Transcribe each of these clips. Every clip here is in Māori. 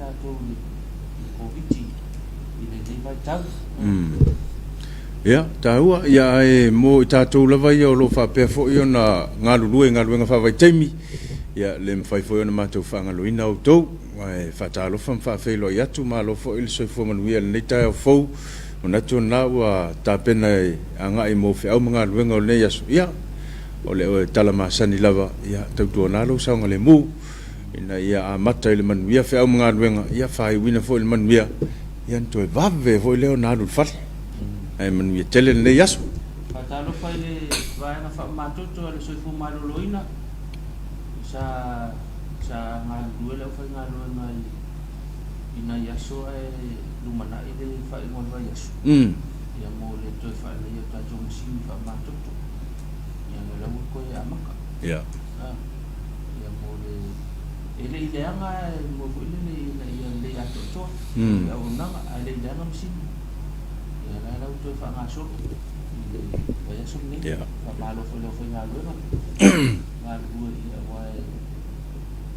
tātou Komiti i vai tau. Ia, tāua, ia e mō i tātou lava ia o lo whapea fo i o na ngāluenga whawai teimi. Ia, le mwhai fo i o na mātou whaangaloina au tau. Ai whatalofa mwhawhelo i atu, mā lo fo ili soifua manuia le nei o fau. O natu na ua tāpena a ngai mō whi au mga luenga o nei asu. Ia, o le o talama sani lava, ia, tautua nalo saunga le mū. Ina ia a mata i le manuia whi au mga luenga, ia whai wina fo i le manuia. Ia ntoe vave fo i leo nālu whal. Ai manuia tele le nei asu. Whatalofa i le vaenga whamatoto a le soifua maroloina. Sa ngālu leo whai ngālu ngai ina yaso e lumana i le whai ngālu vai yaso. Ia mō le toi whai le ia tātou masini whamatoto. Ia ngā lau koe a maka. Ia. Ia mō le ele i leanga mō fo ile le ato toa. Ia o nanga a le leanga masini. Ia la lau toi wha ngā solo. Vai yaso ne. Ia. Whamalo fo leo whai ngālu ema. Ngālu ia wae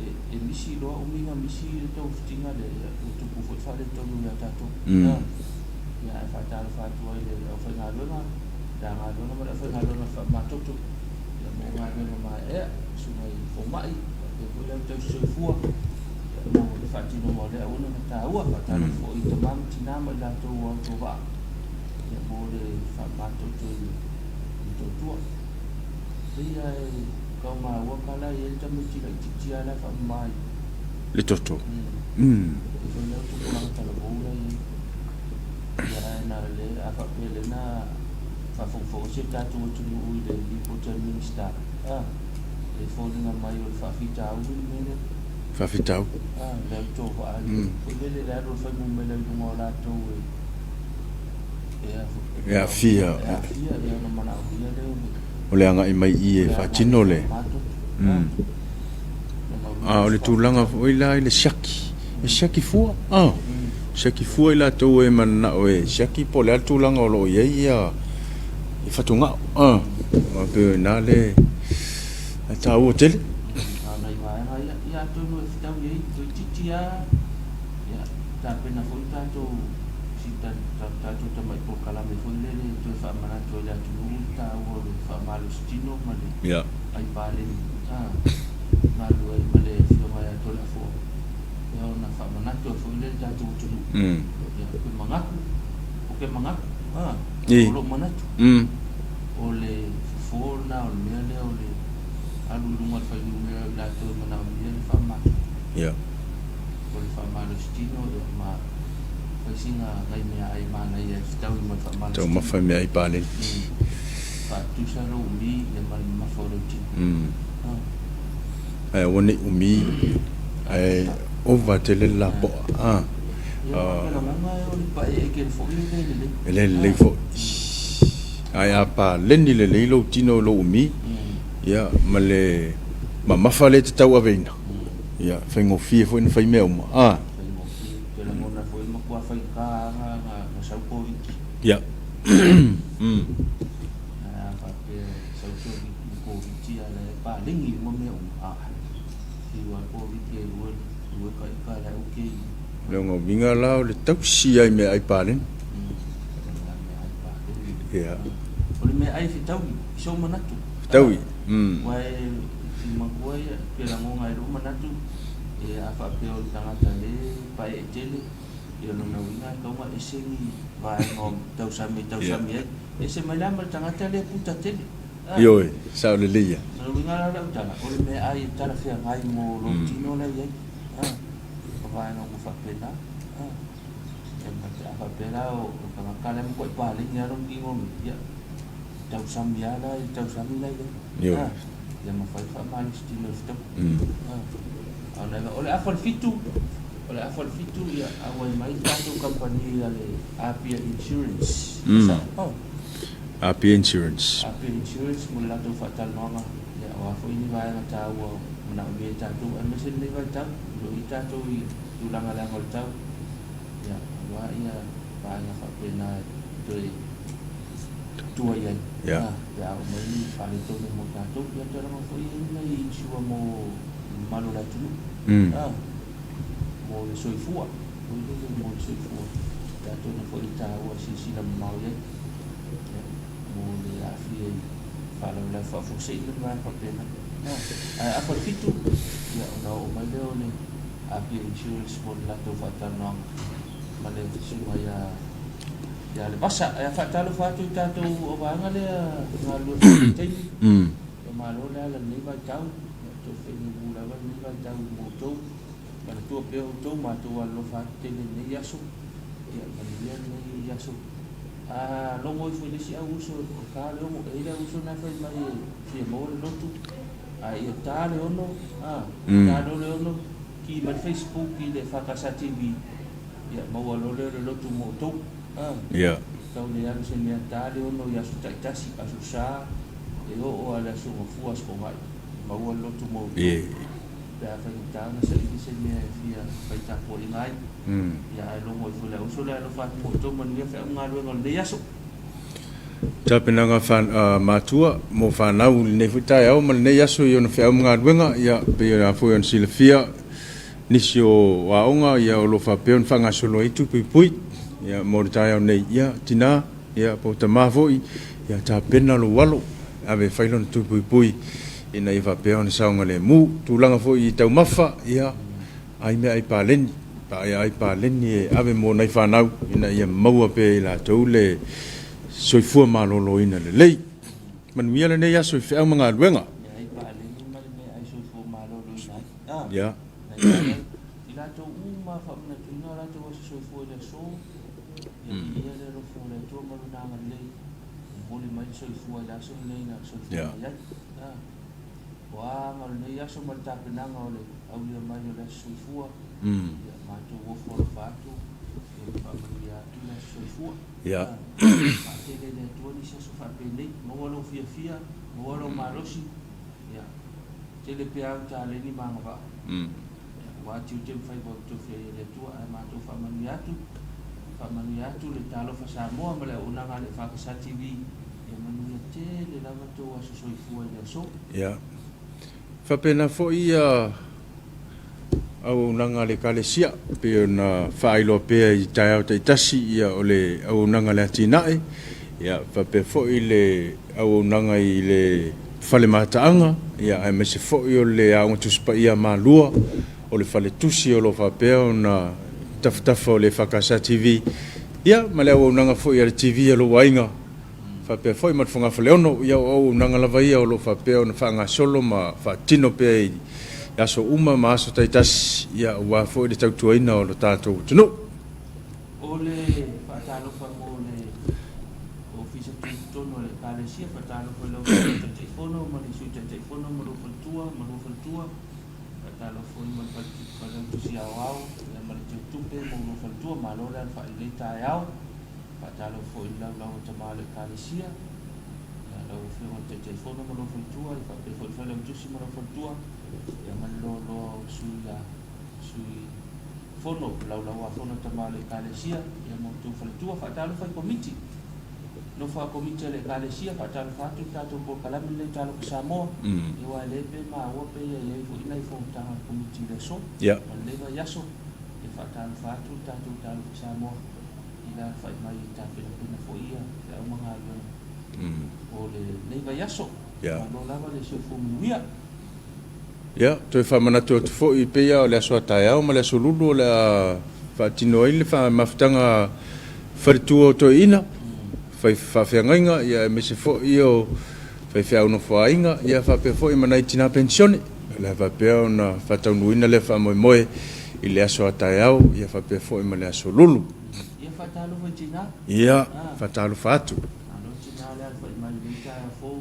e misi loa uminga misi tau fitinga le tupu fo fale tonu ia tato. Ia e whatalo whatua i le whai ngālunga. Da ngālunga ma le whai ngālunga whamatoto. Ia mō ngālunga ma ea, sunga i whomai. Ia ko iau tau soifua. Ia mō le whatino mō lea una na tāua. Whatalo fo i te mamu tinama i lato ua tō wā. Ia mō le whamatoto i tō tua. Ia e kau mā wakala i elta miti la titi ala wha mai. Le toto. I whanau tuku langa tala bōra i. Ia e nā le a whapele nā whawhawhau se tātou atunu ui le Lipotan Minister. E whōringa mai o le whawhitau i mene. Whawhitau? Leo tō whaari. E lele raro whangu mele i runga o lātou e. Ia fia. Ia fia, ia na mana o hia leo. O le anga i mai i e whachino le. O le tūlanga o i la i le shaki. E shaki fua? Shaki fua i la tau e mana o e shaki po le al tūlanga o lo i ia i whatunga. O pe nā le tā ua tele. Nei waenga ia tonu e whitau i tui titi a. Ia tā pena fo i tātou tātou tamai po kalame fo lele tui whamanatu i la tunu tā ua le whamalo stino ma le ai pāleni. Malu ai ma le whionga ia tola fo. Ia ona whamanatu a fo lele tātou tunu. Ia koe mangaku. O ke mangaku. O lo manatu. O le fōna o le mea lea o le alulunga le whainumera i lātou manau i le whamatu. O le whamalo stino ia ma whaisinga ngai mea ai mana ia whitau i ma whamalo stino. Tau mawhai mea i pāleni. Whatusa ro umi ia ma mawhoro tino. Ai wane umi ai ova tele la po. Ia ma munga o le pae e ke le fo i le. Ele le fo. Ai apa leni le leilo tino lo umi. Ia ma le ma mafale te tau aveina. Ia whaingo fie fo ina whai mea uma. Whaingo fie, te la ngona fo ima kua whai kā na saupo wiki. Ia. Whape saupo wiki ko wiki ala e pā lingi mo mea uma. Iwa ko wiki e ue ka ika la uke. Leo ngau vinga lao le tau si ai mea ai pālen. Ia. O le mea ai whitau i so manatu. Whitau i. Wae i makua ia, ke la ngonga i ruma natu, e a whape o tangata le, pae e tele, i ono na winga, kaunga e sengi, wae ngō tausami ai, e se mai lama tangata le puta tele. Ioi, sao le leia. Na winga la rau tala, o le mea ai tala whia ngai mo rotino la iai, wae ngō whape na, e mate a whape la o tangakale mo koi pāle, ni arong ki ngomi, ia, tausami ala, tausami la iai. Ia ma fai whamali stilo stop. Ole afal fitu ia awai mai tātou company ia le Apia Insurance. Apia Insurance. Apia Insurance mo le tātou whatalonga. Ia o afo ini vaenga tāua mana ome tātou amesen nei vai tau. I tātou i tūlanga langa o tau. Ia wa ia vaenga whapena toi tua iai. Ya. Ya o mai whare tonu mo tātou. Ia tēranga fo i nei insua mo malo la tunu. mo le soifua mo le soifua ya to na foi ta o si na mau ye mo le afia fala la fa fu sei le va pa pena a fa fitu ya no ma le ole a bi insurance mo la to fa ta no ma le si ma ya le basa ya fa ta lo fa tu ta to o va ngale nga lo te ma lo la ni va tau to fe ni bula va ni va tau mo to ma to pe o to ma to lo fa te ni yaso ya ma ni yaso lo mo fu le si a uso ka lo mo e le uso na fa mai fi mo le lotu ia ta le ono ta le ono ki ma Facebook ki le fa ka sa TV ya mo lo le lotu mo to ya tau le anu se me ta le ono ya su tai tasi a su sa e o ala su mo fu as ko mai ma o lotu mo ya fa ta na se ki se me fi fa ta po ingai ya lo mo fu le uso le lo fa mo to mo ni fa nga lo ngol le yaso ta penanga fan matua mo fa na u ne futa ya o mo ne yaso yo no fa nga wenga ya pe ya fo yon silfia nisio wa onga ya lo fa pe on fa nga solo itu pui ya mo ta ya ne ya tina ya po ta mafoi ya ta pena lo walo ave failon tu pui ina iva pe on sa ngale mu tu langa fo I tau mafa ya ai me ai palen pa ya ai palen ni ave mo nai fa nau ina ia mau pe la tole soifua malolo ina le lei man miala ne ya soifua manga luenga ai palen ni mal me ai soifua malolo ina ya ila to uma fa na tuna la to soifua le so ya ia le ro fo le to mo na ngale moli mai soifua la so nei na soifua ya wa mal ne ya so mal ta penanga ole au le mai le soifua ya ma to wo fo fa to pa ya tu le soifua ya te le to ni se so fa pende mo lo fia mo lo marosi ya te le pe au ta le ni ma va wa tu te fai bo to fe le tu ai ma to fa manu ya tu le Talofa Samoa ma le una ngale fa ka sa TV ya manu te le lava to wa so soifua le so ya fa pena fo ia au nanga le kalesia pe na failo pe I tai te tasi ia ole au nanga le tinae ia fa pe fo ile au nanga I le fale mataanga ia ai me se fo I le au tu spa ia malua ole fale tusi o lo fa pe na taftafa le fakasa TV ia ma le au nanga fo ia TV lo wainga fa pe fo I mat fonga fale ono ia au nanga lava ia o lo fa pe na fa nga solo ma fa tino pe ya so uma ma so taitas ya wa fo de tau tuina o lo tato tunu ole fa talo fa mo le office tu no le kale sia fa talo fa lo telefono ma le su telefono ma lo fa tua fa talo fo ma fa lo tu sia wao le ma le tu pe mo lo fa tua ma lo la fa le ta yao fa talo fo la ta ma le kale sia ya lo fo mo telefono ma lo fa tua fa pe fo fa lo tu si ma lo fa tua ya malolo sui fono la fono tamale kalesia ya mo tu fa tu fa talo fa komiti no fa komiti le kalesia fa talo fa tu tato po kala le talo Samoa e wa le pe ma wo pe ya fu ina fu ta komiti le so ya le va yaso e fa talo fa tu tato talo Samoa ila fa mai ta pe na fo ia ya mo ha o le va yaso ya no lava le so fu muia ya to fa mana to fo I pe ya le so ta ya o ma le so lulu le fa tino ile fa maftanga fartu to ina fa nga ya me se fo io fa no fo inga ya fa pe fo I mana tina pensione le fa pe ona fa tau ina le fa mo ile so ta ya ya fa pe fo I ma le so lulu ya fa talo fa tina ya fa talo fa tu ano tina le fa ma le ta fo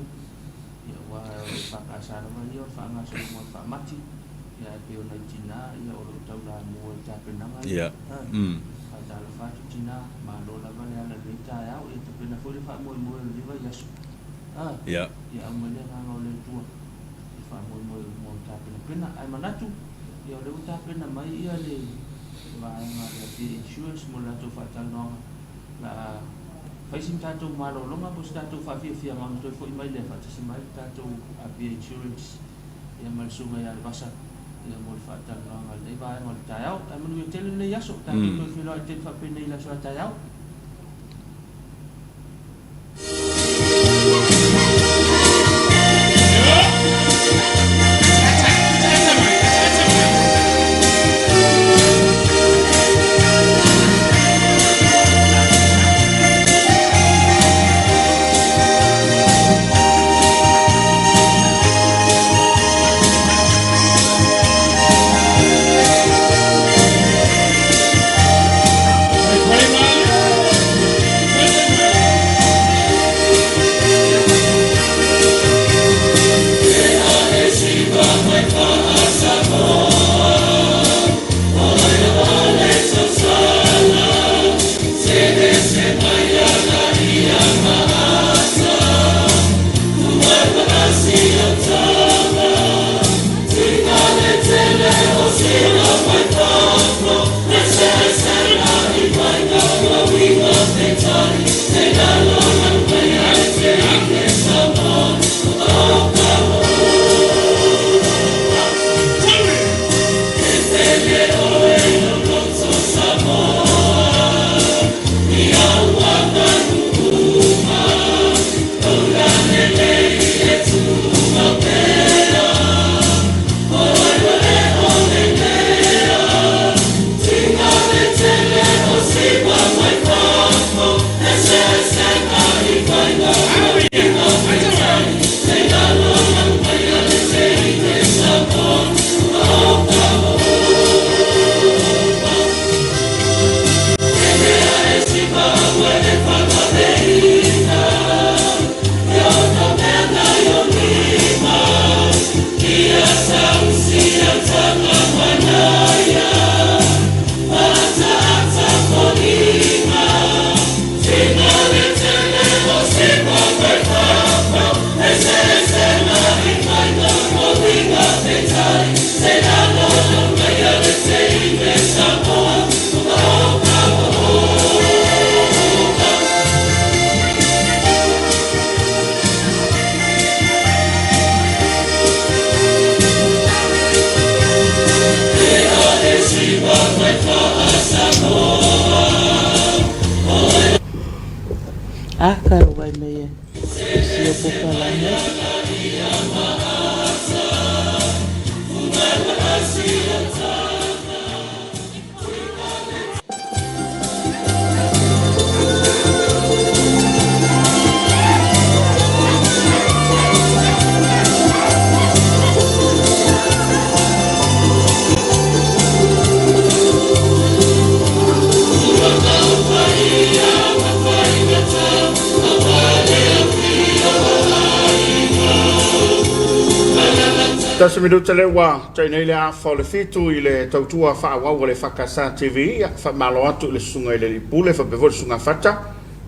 ya wa fa ka sa no yo fa nga so mo fa mati ya pe ona tina ya o tau la mo ta penanga ya fa talo fa tina ma lo la va ya le ta ya o te pena fo le fa mo le va ya so ya ya mo le nga no le tu fa mo ta pena ai manatu ya le ta pena mai ya le va nga le insurance mo la to fa talo la fai sim tato malo longa pos tato fa fia ma to foi mai le fa si mai tato a insurance e mal suma ya basa ia mo fa ta nga le ba mo ta au ta mo te le ya so ta to fi lo te fa pe nei la so ta au Tasa minuta le wa tainei le a fole fitu I le tautua whaawau le whakasa TV wha malo atu le sunga I le pule wha bevo le sunga fata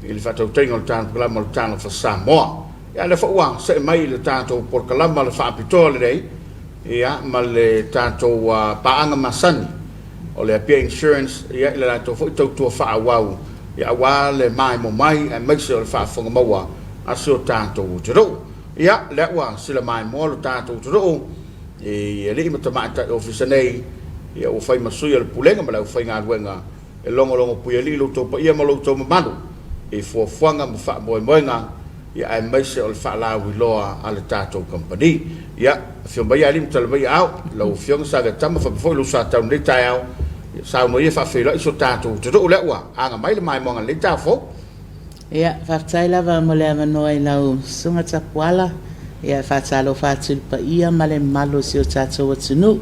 I le whatautenga le tāna kalama le tāna wha Samoa ia le whaua se mai le tātou por kalama le whaapitoa le rei ia ma le tātou paanga masani o le apia insurance ia le tātou fo tautua whaawau ia wa le mai mo mai e maise o le whaafonga maua asi o tātou tiro ia le wa sila mai mo le tātou tiro e le ima tamata ofisa nei ia o fai masuia le pulenga ma le fai ngā ruenga e longo puia li lo to pa ia ma lo to manu e fuanga mo fa moenga ia ai maise o le fa la wi loa ale tato company ia fio mai ali mtal mai au lo fio sa ga tama fa fo lo sa tau nei tai au sa mo ia fa fe lo so tato to le wa anga mai le mai mo le ta fo ia fa tai la va mo le mano ai lau sunga tapuala ia fa talo fa til pa ia male malo si o tato o tunu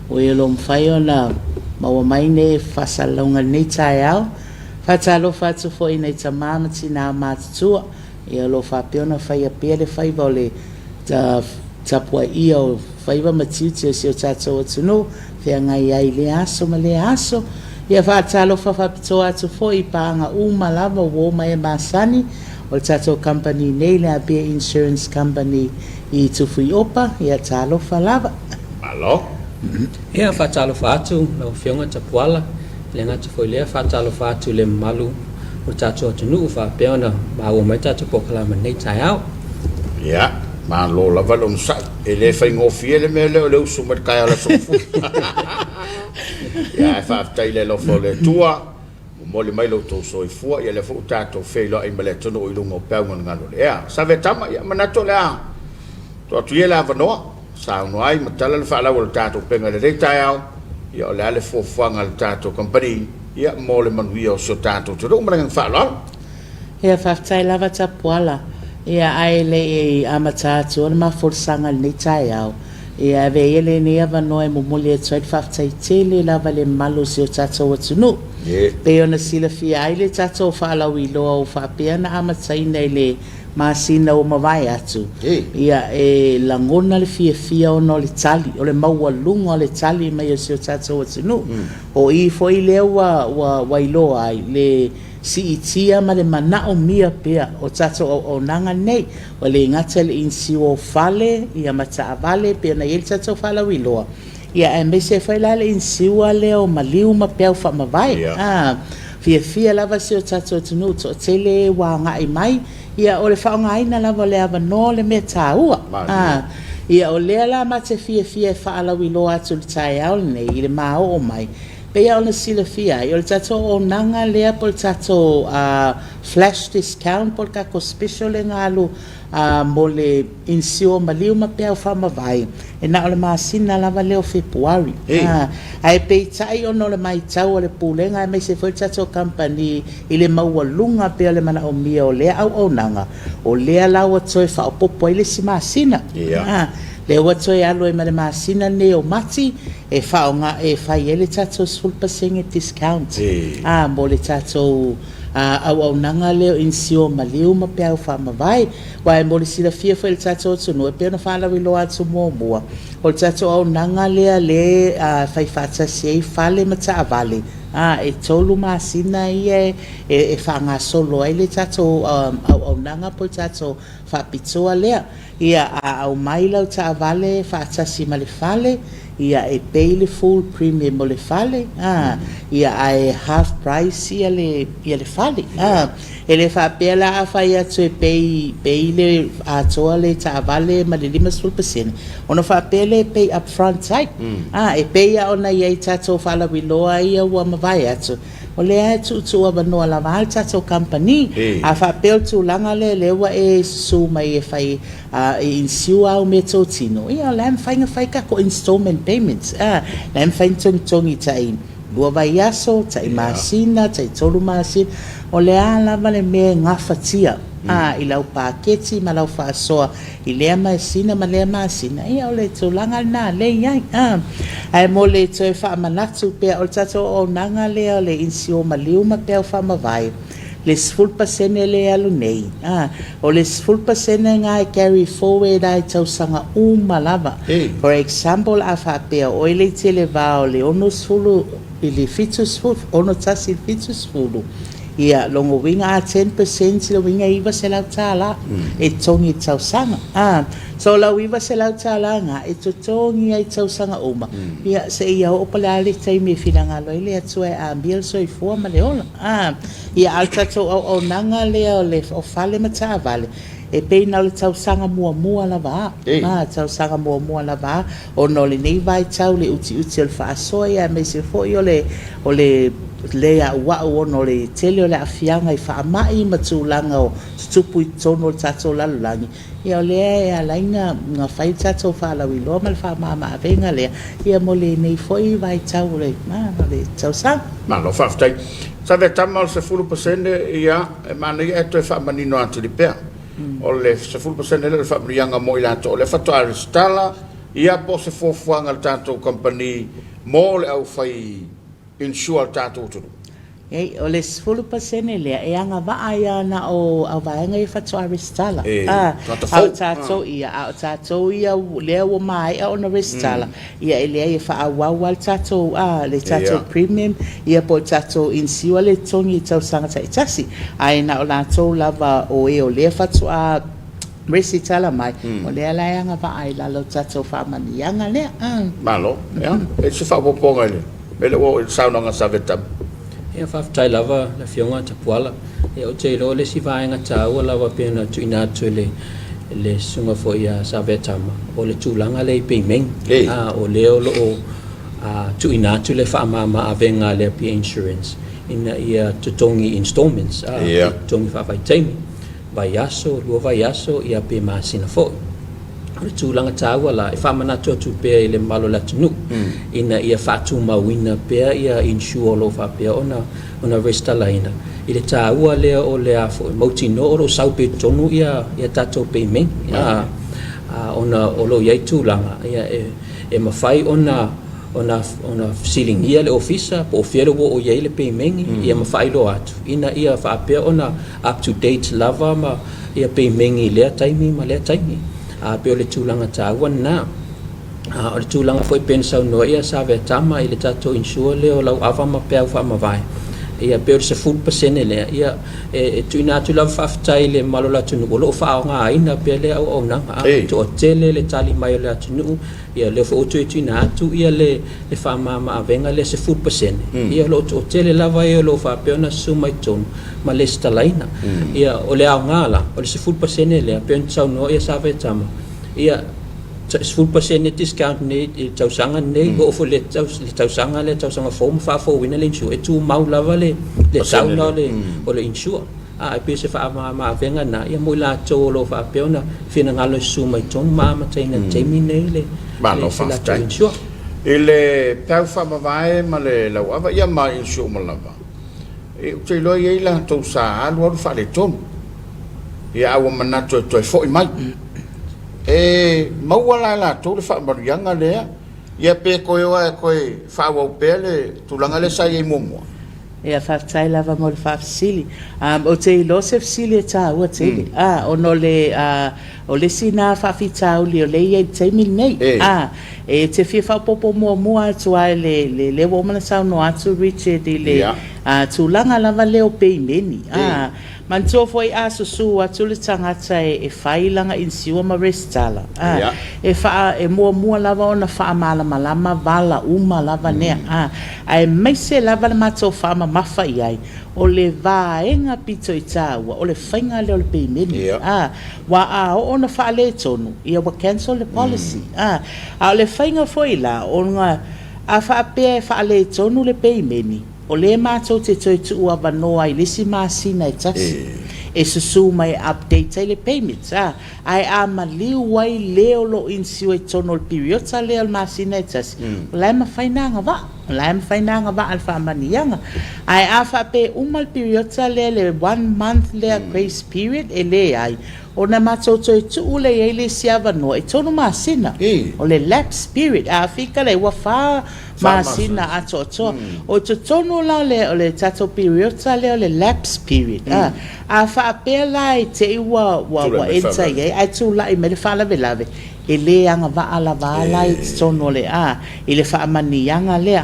o ia lo mfai ona ma o mai ne fa salonga nei tai au fa talo fa tu fo nei tamama tina matua ia lo fa peona fai a pele fai vole tapua ia o fai va matiti si o tato o tunu fe ngai ai le aso ma le aso ia fa talo fa pito atu fo I panga uma lava wo mai masani o tato company nei le abia insurance company I tufui opa ia talo fa lava alo ia fa talo fa atu no fionga tapuala le ngata foi le fa talo fa atu le malu o tato tunu fa peona ma o mai tato pokala ma nei tai au ia Ma lo la valo msa e le fai ngofie le me le usu ma kai ala sofu. Ya fa tai le lo fo le tua mo le mai lo to so i fu ya le fu tato fe lo i male tono i lungo pe ngalo. Ya sa ve tama ya manato la. To tu ye la vano sa no ai matala le fa la wo tato pe ngale re tai au. Ya le ale fo fanga le tato company ya mo le man wi o so tato to ro ma fa lo. Ya fa tai lava tapuala. Ia ai le e amata ona ma forsanga ni tai au. Ia ve ele ni ava no e momole tsai faftai tele lava le malo se o tata o tunu. Pe ona sila fi ai le tata o fa la wi lo o fa pe na amata ina le masina o mavai atu. Ia e langona le fia ona le tali o le maua lunga le tali mai se o tata o tunu. O i foi le wa ilo ai le si itia ma le mana o mia pea o tato o nanga nei o le ngata le insi o fale ia mata avale pea na il tato fala wiloa ia e me se fai la le insi o le o maliu ma pea o fa mavai fia lava se o tato tunu to tele wa ngai mai ia o le fa ngai na lava le ava no le me taua ia o le la ma te fia fa ala wiloa tu le tai au nei i le ma o mai Pea ona sila fia, i o le tato o nanga lea po le tato flash discount po le kako special le ngalu mo le insio maliu ma pea o whamawai. E na o le maasina lava leo Februari. Ai pei tai ono le mai tau o le pulenga, e mei se foi tato company i le maua lunga pea le mana o mia o lea au nanga. O lea laua toi wha o popo i le si maasina. Le wato e alo e mare masina ne o mati e faonga e fai ele tato 10% discount. Mo le tato au nanga leo insio maliu ma pea ufa mawai. Wa e mo le sila fia fai le tato tunu e pea na fala wilo atu mua. O le tato au nanga lea le fai fata siei fale mata avale. E tolu masina ia e whanga solo ai le tato au nanga po tato whapitoa lea. Ia au mai lau ta vale fa tasi ma le fale ia e pay le full premium mo le fale ia ai half price ia le fale ele fa pela fa ia to pay le a to le ta vale ma le 5% ona fa pele pay up front side e pay ia ona ia ta to fa la wiloa ia wa ma vai atu o le ai tu ava no la valta to company a fa pel tu langa le wa e su mai e fai in siu au metotino ia lam fai ka ko installment payments lam fai tongi tai lua vai aso tai masina tai tolu masina o le ala vale me ngafatia i lau paketi ma lau fa soa i le masina ma le masina ia o le tu langa na le ia ai mo le tu fa manatu pe o tato o nanga le insio maliu ma pe fa mavai le 10% le alu nei o le 10% ngai carry forward ai tau sanga malava for example a fa pe o le tele va o le ono sulu ili fitus food ono tasi fitus food ia longo winga a 10% lo winga iwa se lau tala e tongi tau sanga so lau iwa se lau tala nga e to tongi ai tau sanga uma ia se ia o palale tai me filanga lo ile atu e ambil so i fua ma le ola ia alta to o nanga le o fale mata vale e pe na le tau sanga mua la va tau sanga mua la va o no le nei vai tau le uti el fa soia me se fo o le lea wa o no le tele o le afianga i fa mai matulanga o tupu tono tato lalangi ia le alaina nga fai tato fa la wi lo mal fa mama venga le ia mo le nei foi vai tau le le tau sa ma lo fa stai sa ve tamal se 10% ia ma nei e to fa manino atu di pe o le se 10% le fa brianga mo ila to le fa to aristala ia po se fo fuanga tato company mo le au fai insure tato tu o le 10% le e anga va ia na o vaenga i fa to aristala tato ia le o mai o na aristala ia ele ia fa wa tato le tato premium ia po tato insure le tongi tau sanga tasi ai na o la to lava o le fa to Resi tala mai, o le ala yanga va ai la lo tato fa mani yanga le malo ya e se fa poponga le ele o sauna nga saveta e fa tai lava la fionga tapuala e o te lo le si va nga ta o lava pena tu ina tu le sunga fo ia savetama o le tulanga le payment o le o tu ina tu le fa mama avenga le p insurance ina ia tutongi installments tongi fa vai taimi vai aso lo vai aso ia pe masina fo le tulanga tawa la fa mana tu pe le malo la tunu ina ia fa tu mawina pe ia insure lo fa pe ona resta laina ile tawa le o le afo motino o sau pe tonu ia tato payment ona olo ia tulanga ia e mafai ona ceiling ia le officer po fiero o ia le payment ia mafai lo atu ina ia fa pe ona up to date lava ma ia payment le taimi ma le taimi pe le tulanga tawa na o le tulanga foi pensa no ia save tama ile tato insure le o lau ava ma pe fa ma vai ia pe se full percent le ia tuina tu lava fa le malola tu no lo fa nga ina pe le o na to tele le tali mai le tu ia le fo tu tuina tu ia le fa mama avenga le se full percent ia lo to tele lava ia lo fa pe na sumai ton ma le stalaina ia o le ngala o le se full percent le pe tsau no ia save tama ia full percent discount ne tau sanga ne go fo le tau sanga form fa fo wina le insure tu mau lava le tau no le o le insure pe se fa ma venga na ia mo la to lo fa pe ona fina ngalo su mai ton ma taina temi ne le ba lo fa insure ele tau fa ma vai ma le la wa ia ma insure ma lava e te lo ia la to sa lo fa le ton ia wa mana to fo mai mawala la to le fa marianga le ia pe ko fa wa pele tulanga le sai momo ia fa tai lava mo fa sili o te lo se sili ta o te ono le o le sina fa fita o le ia te mil nei e te fa popo mo atu le woman sa no atu Richard le tulanga lava le o pe meni man so foi su atu le tangata e failanga in siwa ma restala e fa e mo lava ona fa malama vala uma lava ne ai mai se lava ma to fa mafa iai o le vaenga pito i taua o le whainga leo le peimeni wa ona fa le tonu ia wa cancel the policy o le whainga foi la o nga a fa pe fa le tonu le peimeni o le mātou te toi tu ua wanoa i lisi māsina i tasi e susu mai update le payments ai ama liu wai leo lo insiu e tono le periota leo le māsina i tasi lai ma whainanga wa alfa manianga ai afa pe umal periota le 1 month le grace period e le ai ona mātou toi tu ule e le si avanoa e tono māsina o le lapse period a fika le wafa masina ato o to tono la le tato periota le lapse period a fa pela e te wa ensa ye ai tu la i me fa la velave e le anga va ala vala i tono le i le fa manianga le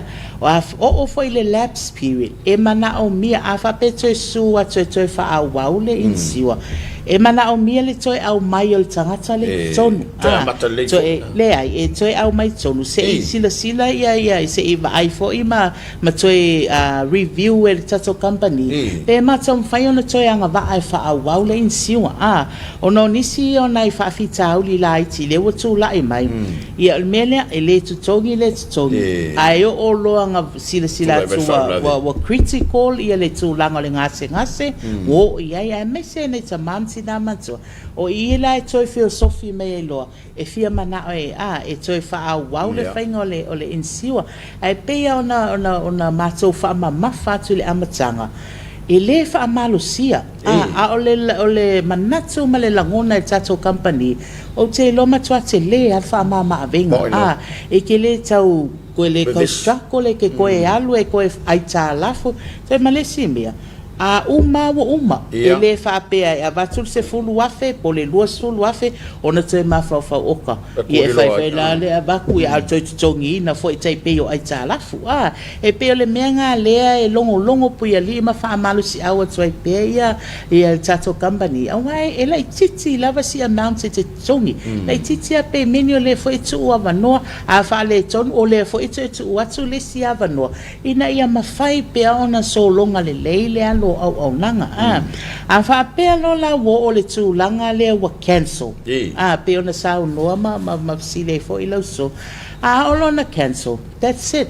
o foi le lapse period e mana o mia a fa pe to su a to fa a waule in siwa e mana o mia le toi au mai o le tangata le tonu to le ai e toi au mai tonu se sila ia se i vai fo i ma toi review e tato company pe ma tom fai ona toi anga va ai fa au au le in siwa ono nisi ona i fa fita au li lai ti le watu lai mai ia mele e le tutongi ai o lo anga sila tu wa critical ia le tu langa le ngase wo ia me se ne tamam na manzo o ila e toi philosophy me lo e fia mana e toi fa au le fainga o le insiwa ai pe ona mato fa mama fa tu le amatanga e le fa malusia o le manatu ma le lagona e tato company o te lo matua te le al fa mama avenga e ke le tau ko le construct le ke ko e alu e ko e aita lafo te malesimia uma ele fa pe a vatul se fulu afe po le lua sulu afe ona te ma fa oka e fa la le abaku ya to tongi na fo te pe yo ai tala fu e pe le menga le e longo pu ya li ma fa malu si awa to pe ya e tato company ai e la titi lava si amount te tongi la titi a pe menio le fo tu wa no a fa le ton o le fo tu wa tu le si ava no ina ia ma fai pe ona so longa le malo au nanga a fa pe lo la wo o le tūlanga le wa cancel pe ona sau noa ma sile fo i lau so a olo na cancel that's it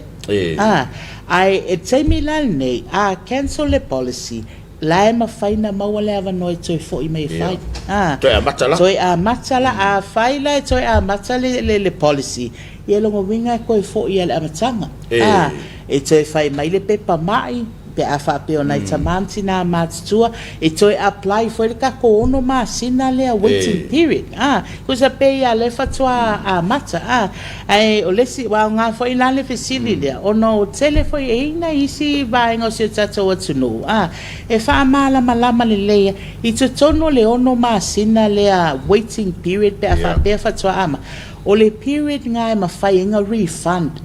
ai e taimi la nei cancel le policy la ma faina maua le ava noi toi fo i mai fai toi a matala a faila toi a matale le policy ia longo winga ko fo i le amatanga e toi fai mai le pepa mai pe a fa pe ona tamanti na matua e toi apply for le ka ko ono ma sina le waiting period ko sa pe ia le fatua a mata ai o le si wa nga fo ina le fisili le ono telefo e ina isi va ngo se tato watu no e fa mala malama le le i tono le ono ma sina le waiting period pe a fa pe fatua ama o le period nga ma fai nga refund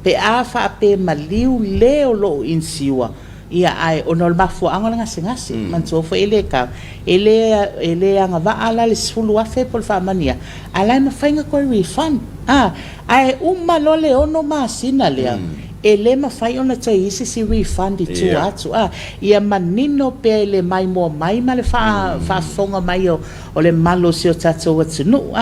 pe a fa pe maliu le o lo insiwa ia ai ono ma fu anga nga singasi man so fo ele ka ele anga va ala le sulu afe por fa mania ala ma fai nga ko refund ai lo le ono ma sina le ele ma fai ona toi isi si refund tu atu ia manino pe le mai mo mai ma le fa fonga mai o le malo si o tato watu no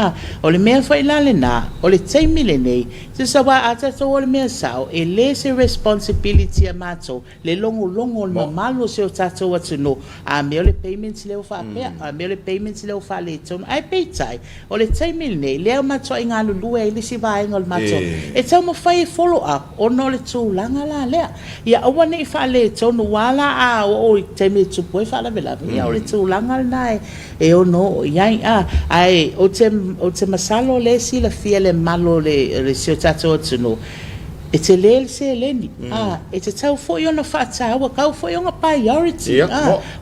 o le mea fai la le na o le taimi le nei se sa wa a tato o le mea sao ele se responsibility a mato le longo le malo si o tato watu no me o le payments le o fa pea me o le payments le o fa le tono ai pei tai o le taimi le nei le o mato inga lulu e le si va inga le mato e tau ma fai follow up o no le tūlanga la lea ia awa nei fa le tono wala o taimi tupu e fa la vela ia o le tūlanga nai e o no iai ai o te masalo le si la fia le malo le sio tato tuno e te le se leni e te tau fo yo na fata wa kau fo yo nga priority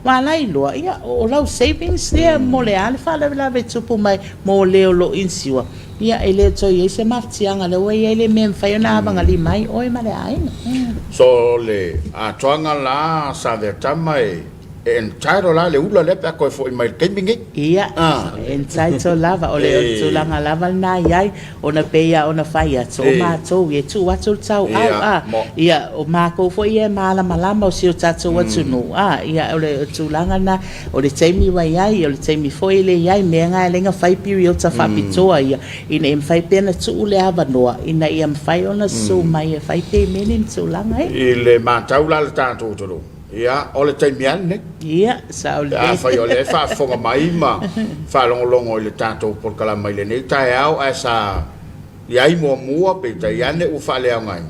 wa lai lo ia o lau savings there mo le ale fa la ve tupu mai mo le lo insiwa ia ele to ye se martianga le we ele mem fa yo na banga li mai oi ma le ai so le a toanga la sa ve tamai en tairo la le ula le pa ko fo mai kembingi ia en taito lava o le tulanga lava na yai ona peia ona faia so ma to ye tu watu tau ia o ma ko fo ia mala malama o si tatu watu no ia o le tulanga na o le taimi wa yai o le taimi fo ile yai me nga lenga fai period ta fa pitoa ia ina em fai pena tu le ava noa ina ia fai ona so mai fai pe menin tulanga ile ma tau la tatu to ia o le taimian ne ia sa le fa yo le fa fonga mai ma fa longo le tato por kala mai le nei tai au asa ia i mo mua pe tai ane u fa le ngai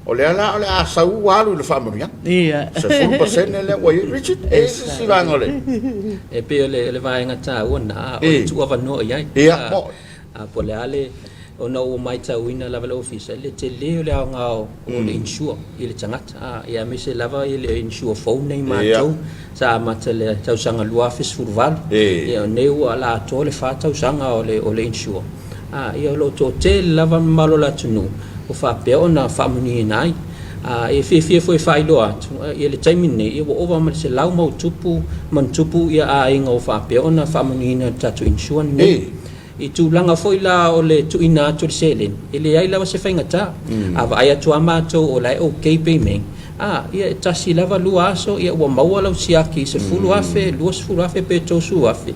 o le ala o le asa u walu le fa moria ia se 100% le wa Richard e si va ngole e pe le va nga ta ona o tu ava no ia a po le ale ona o mai tauina lava office le te leo le ngao o le insure ile tangata ia me se lava ile insure phone nei matou sa matele tau sanga lua fis furval ia neu ala to le fa tau sanga o le insure ia lo to te lava malo la tunu o fa pe ona fa muni nai e fi foi fa ilo ia le taimi nei ia o va se lau mau tupu man tupu ia a inga o fa pe ona fa muni na tatu insure nei i tu langa foi la o le tu ina tu selen ele ai lava se fainga ta ava ai tu amato o lai okay payment ia tasi lava lua so ia o maua lau siaki se fulu afe luas fulu afe pe to su afe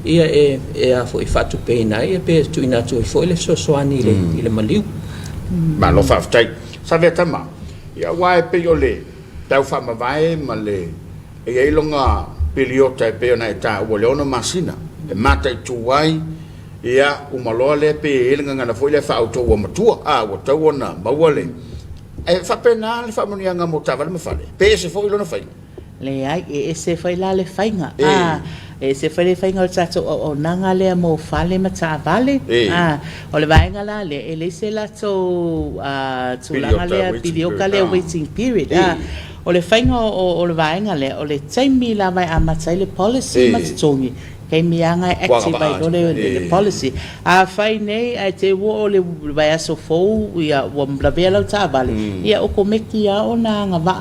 ia a foi fatu pe na ia pe tu ina tu foi le so ani ile maliu ma lo fa tai sa vetama ia wai pe yo le tau fa ma vai ma le e ai longa peliota pe na ta o le ona masina e mata tu wai ia o maloa le pe ele ngana foi le fa auto o matua o tau na mawale e fa pena le fa monia nga motava le fale pe se foi lo na fai le ai e se foi la le fainga e se foi le fainga o tato o nanga le mo fale mata vale o le vainga la le ele se la to langa le video ka le waiting period o le fainga o le vainga le o le taimi la vai amata le policy matongi kei mianga activate o le policy fai nei ai te wo le vai aso fou ia wo mlavela ta vale ia o komeki a ona nga va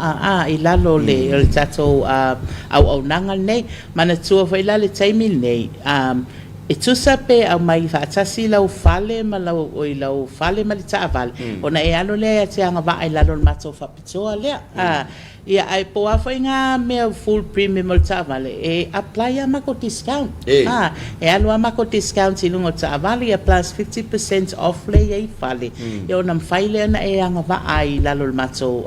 i lalo le tato au nanga nei mana tua fai la le taimi nei e tusa pe au mai fa tasi lau fale ma lau fale ma le ta vale ona e alo le te anga va i lalo mato fa pitoa le Ia ai po afa inga me full premium o Ta'avale e apply ama ko discount. E alu ama ko discount silungo Ta'avale ia plus 50% off le ia fale. E ona mfaile na e anga va ai lalo mato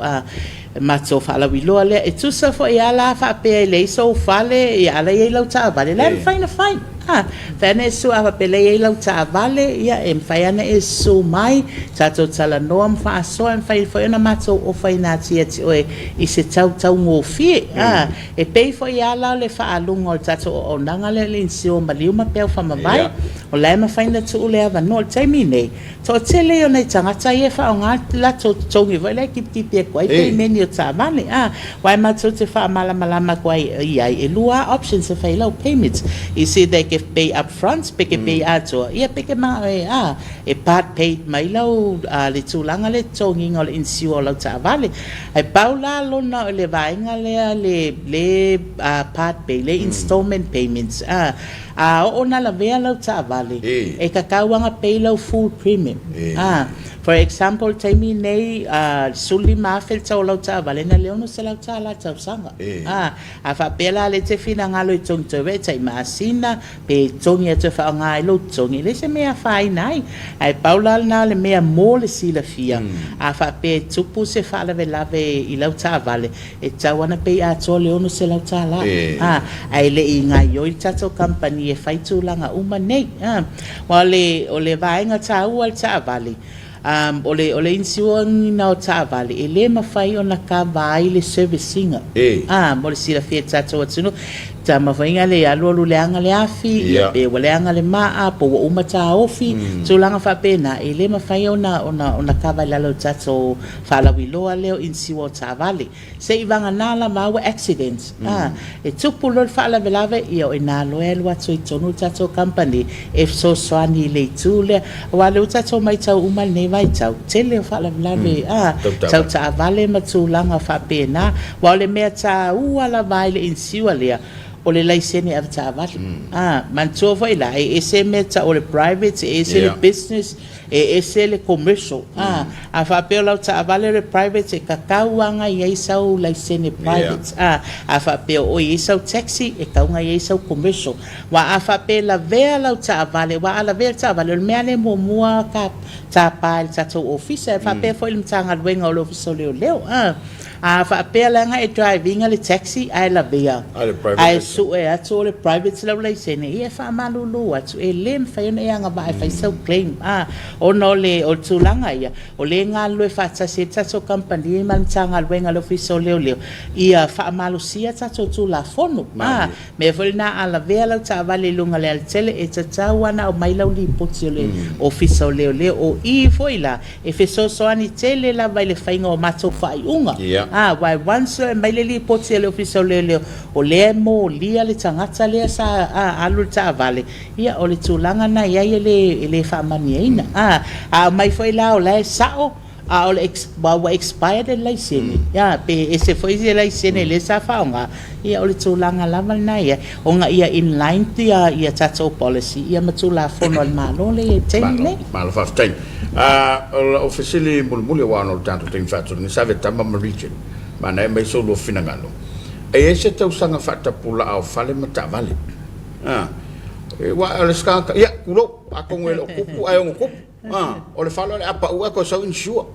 mato fala wiloa le e tusa fo ia la fa pe le so fale ia la ia lau Ta'avale le fine fine. Fene su ava pele ia lau Ta'avale ia e mfaiana e su mai tato tala noa mfa so mfai fo ona mato o fai na tia ti oe i se tau ngō fie e pei fo ia lau le fa alunga o tato o nanga le insio ma liu ma peo fa mawai o lai ma faina tu ule ava no taimi nei to tele o nei tangata ia fa o ngā la to tongi vai le kipi e kwai pei meni o Ta'avale wai mato te fa malama kwai iai e lua options e fai lau payments i se they can pay up front peke pay ato ia peke ma e part paid mai lau le tulanga le tongi ngol insio lau Ta'avale ai paula lona le vainga le part pay le installment payments ona la vea lau Ta'avale e kakauanga pay lau full premium for example taimi nei suli mafel tau lau Ta'avale na leono se lau Ta'ala tau sanga a fa pela le te fina ngalo i tong te we tai maasina pe tongi atu fa ngai lo tongi le se mea fai nai ai paula na le mea mo le sila fia a fa pe tupu se fa lave i lau Ta'avale e tawana pe a to leono se lau Ta'ala ai le i ngai yo i tato company e fai tūlanga uma nei o le vaenga tau al Ta'avale o le insioni na o Ta'avale e le mawhai o na ka vai le servicinga mo le sila fia tato atunu ta mawhainga le alu leanga le afi pe leanga le maa po uma ta ofi tūlanga fa pena e le mawhai o na ka vai lalo tato whalawiloa leo insi o Ta'avale se i vanga nala maua accidents e tupu lor whalawelawe i o ina loe lua tui tonu tato company e so soani le tūle wale o tato mai tau umal ne vai tau tele o whalawelawe tau Ta'avale ma tūlanga fa pena wale mea ta uala vai le insi wa lea o le laisene av Ta'avale man tofo ila e ese meta o le private e ese le business e ese le commercial a fa pe o Ta'avale le private e kakauanga i eisau laisene private a fa pe o eisau taxi e kaunga i eisau commercial wa a fa pe la vea lau Ta'avale wa ala vea Ta'avale le mea le mua ka tapai tato office e fa pe fo il mtanga luenga o le office leo a fa pe langa e driving le taxi ai la vea ai su e atu le private lau laisene e fa malulu atu e lem fa yona yanga ba fa so claim o no le o tulanga ia o le ngalo e fa se tato company man tanga luenga le office leo ia fa malusia tato tu la fono me volna ala vea lau Ta'avale lunga le tele e tatawana o mai lau li poti le office leo o i foila e fe so ani tele la vai le fainga o mato fai unga wai once mai le li poti le office leo o le mo lia le tangata le sa alu Ta'avale ia o le tulanga na ia le fa maniaina mai foi la o le sao o le expired le license pe ese foi le license le sa faunga ia o le tulanga lava na ia o nga ia in line ia tato policy ia matula fono al malo le tele malo fa teng officially mulmuli wa no tanto tem fatto ni save tamba region mana mai solo finangalo e ese tau sanga fatta pula au fale ma Ta'avale wa le ska ia kulo ako ngelo kupu ai ngo kupu o le falo le apa ua ko so insure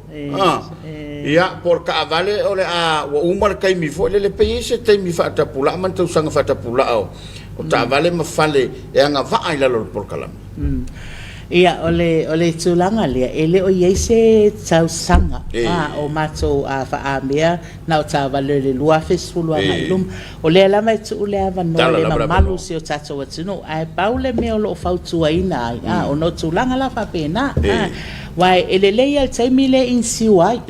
ia por Ta'avale o le wa umar kai mi fo le pe ese te mi fatta pula man tau sanga fatta pula au o Ta'avale ma fale e anga va ai la por kalam ia ole tulanga lea ele o yese tau sanga o mato fa amia na o Ta'avale le lua fesulu anga lum o le la mai tu le ava no le malu si o tato watuno ai paule me o lo fautua ina o no tulanga la fa pena wai ele le ia taimi le insiwai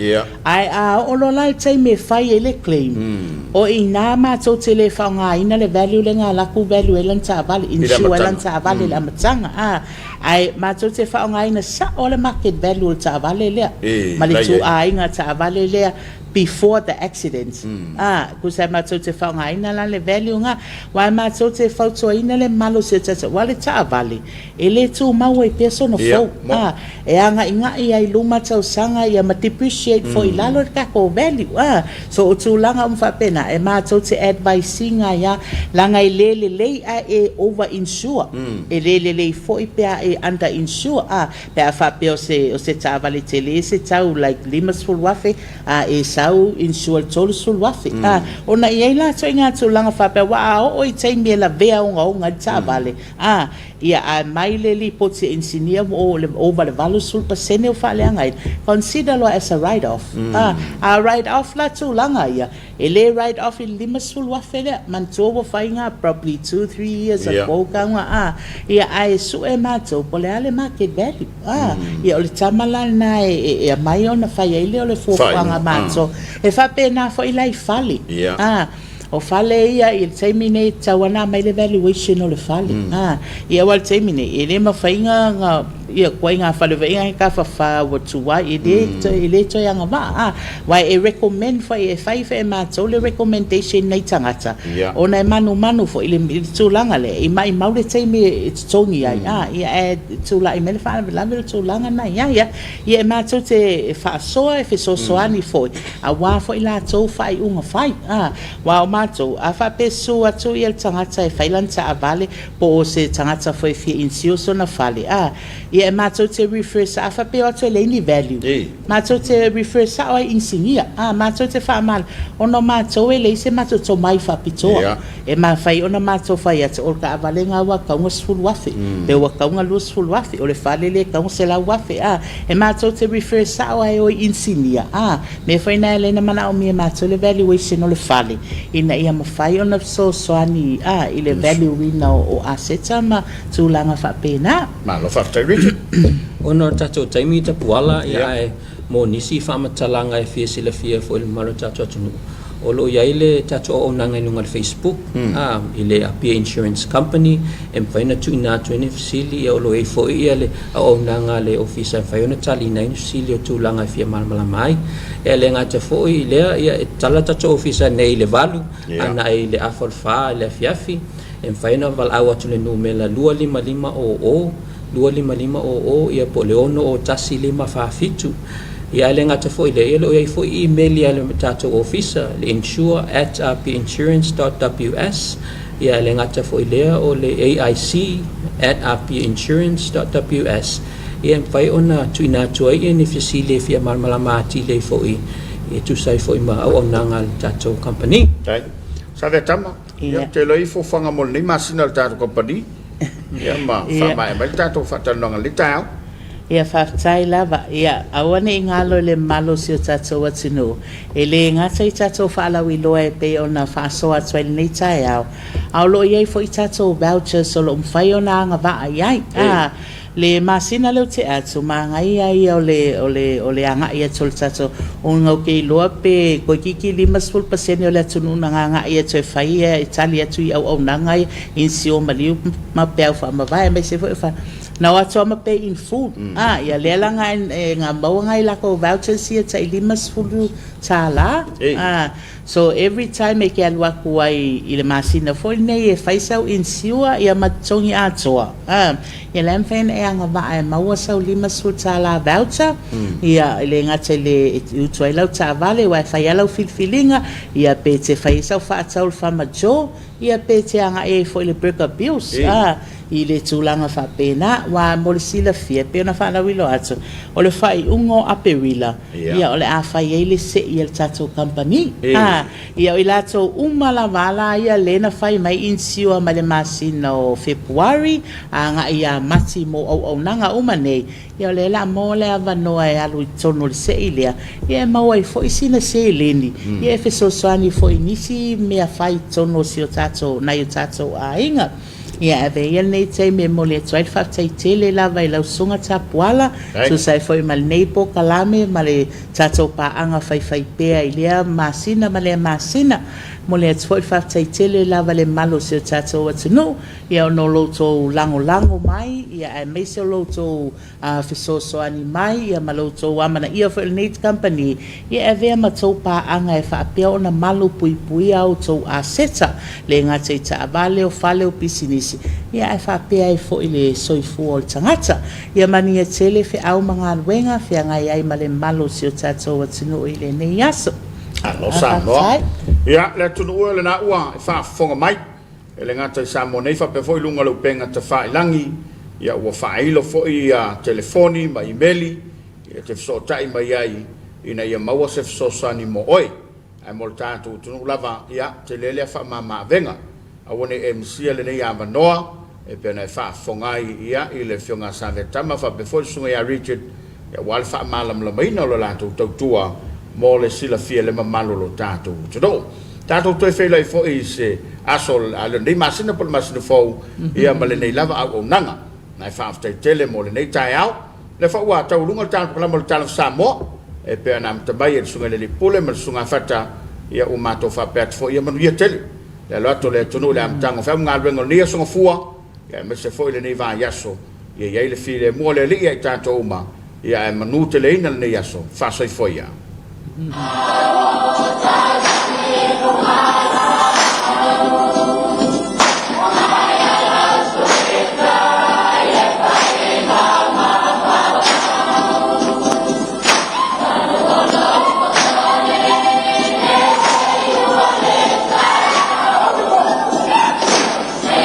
ai o lo la taimi fai ele claim o ina mato tele fa nga ina le value le nga la ku value le Ta'avale insiwai le Ta'avale la matanga ai mato te fa nga ina sa o le market value Ta'avale le ma le tu ai nga Ta'avale le before the accident. Kusa mātou te whaungaina la le value ngā, wai mātou te whautuaina le malo se tata, wale taa vale, e le tū maua I pia sono fau, e anga inga I ai luma tau sanga I ama depreciate fo I lalo kako value, so o tūlanga umwhapena, e mātou te advice ngā ia, langa I lele lei a e over insure, e lele lei fo I pia e under insure, pia whapea o se taa vale te le se tau, like limas full wafe, e sau insure tolu sul wafe, ona I la to inga tūlanga whapea, wa o I teimi e la vea unga taa vale, ia a maile li poti engineer o le over le value sul pasene o fale angai, consider lo as a write-off, a write-off la tūlanga ia, e le write-off I limas sul wafe le, man tōwa whainga probably 2-3 years ago kanga, ia a e su e mātou, po le ale market value, ia o le tamala na e mai ona whai eile o le fōwhanga mātou, e whape nā fo I lai fale, o fale ia I teimi nei tawana mai le valuation o le fale, ia wal teimi nei, e le mawhainga ngā, ia koe ngā whale veinga he ka whawha wa tuwa, e le toi anga wā, wai e recommend fo e whaifa e mātou le recommendation nei tangata, o na e manu fo I le tūlanga le, I mai maule teimi e tongi ai, ia e tūla I mele whaana velame le tūlanga nei, ia e mātou te whaasoa e whesosoani fo, a wā fo I la tau whai unga whai, wā o mātou, a whapesu atu I le tangata e whailanta a vale, po o se tangata fo e fia insio so na whale, ia e mātou te refer sa a whapeo atu e leini value, mātou te refer sa o e insingia, mātou te whaamal, ono mātou e leise mātou tō mai whapitoa, e mā whai ono mātou whai atu, o ka avale ngā wa kaunga sfulu wafe, pe wa kaunga lua sfulu wafe, o le whale le kaunga se lau wafe, e mātou te refer sa o e o insingia, me whaina e leina mana o mi e mātou le valuation o le whale, ina ia ma whai ona so soani, I le value wina o aseta ma tūlanga whapena. Ma lo whaftai Richard. Ono tato taimi ta puala ia e mo nisi whamatalanga e fia sila fia fo il maro tato atunu. Olo ia ile tato o nanga ilunga le Facebook, ile a Pia Insurance Company, e mwhaina tu ina tu ene fisili, ia olo e fo ia le o nanga le ofisa e whaiona tali ina ina fisili o tūlanga e fia malamala mai, e le ngata fo i lea ia e tala tato ofisa nei le valu, ana e le afalfa, le afiafi, e mwhaina val au atu le numela 255 ia po leono o tasi 5 ia le ngata foi le elo ia foi email ia le tato officer le insure@rpinsurance.ws ia le ngata foi le o le aic@rpinsurance.ws ia fai ona tuina toi ni fisile fia malmalamati le foi e tu sai foi ma o nanga tato company tai sa ve tama ia te loi fo fanga mo ni masina tato company ia ma fa mai mai tato fa tanonga le tau ia whaftai lava, ia awane I ngalo le malo si o tatou atinu. E le ngata I tatou whaalawi loa e pe o na whaasoa atua le nei tai au. Au lo iei fo I tatou vouchers o lo mwhai o na anga waa iai. Le masina leo te atu, ma ngai ai o le anga ia tol tatou. O ngau kei loa pe, koe kiki 5% o le atunu na anga ia toe whai e tali atu I au nangai, insi o maliu ma peau wha ma vai, mai se fo e wha. Na watu ama pay in full. Ia lela nga maua ngai lako vouchers ia ta 5 tala. So every time e ke alua kuai I le masina foi nei e faisau in siua ia matongi atoa. Ia lemfen e anga va e maua sau 5 tala voucher. Ia le ngate le utuai lau ta vale wa fai lau filfilinga ia pe te faisau fa ataul fa majo ia pe te anga e foi le breaker bills. I le tūlanga whapena wa molisila fia pe ona whanawilo atu o le whai ungo aperila ia o le a whai eile se I le tatou company ia o I lato umala wala ia lena whai mai insiua ma le masina o February a nga ia mati mo au nanga umanei ia o le la mo le avanoa e alu I tono le se ilea ia maua I fo isina se ileni ia e fesosoani fo inisi mea whai tono si o tatou na I o tatou a inga Ia ave ia nei te me mo le tsai fa tai tele lava I lau sunga tapuala so sai foi mal nei po kalame male tato pa anga fai pea I lea masina male masina mo le tsoi fa tai tele lava le malo se tato watino ia no loto lango mai ia ai me se loto fisoso ani mai ia maloto amana ia for the company ia ave ma to pa anga e fa pea ona malo pui au to aseta le ngate ta vale o fale o business ia e fa pea e fo ile soifu o tangata ia mani e tele fe au manga wenga fe ngai ai male malo si o tato watino ile ne yaso no sa no ia le tunu le na ua e fa fonga mai ele ngata Samoa nei fa pe foi lunga lo penga te fa ilangi ia ua fa ilo foi telefoni ma emaili ia te so tai mai ai ina ia maua se so sani mo oi ai mo tatu tunu lava ia te lele fa mama venga awone MC le nei ava noa e pena fa fongai ia ile fionga save tama fa pe foi sunga ia Richard ia wal fa malam la mai no la tu tua mo le sila fia le mamalo lo tatu todo tatu to fe lai foi se asol ale nei masina por masina fo ia male nei lava au nanga na fa after tele mo le nei tai au le fa wa tau lunga tatu la mo tala Samoa e pe na mtabai e sunga le pule ma sunga fata ia o mato fa pet fo ia manu ia tele le loto le tonu le amtango fa ngal bengo nia sunga fua ia me se fo le nei va yaso ia le file mo le ia tatu uma ia manu tele ina le yaso fa soi fo ia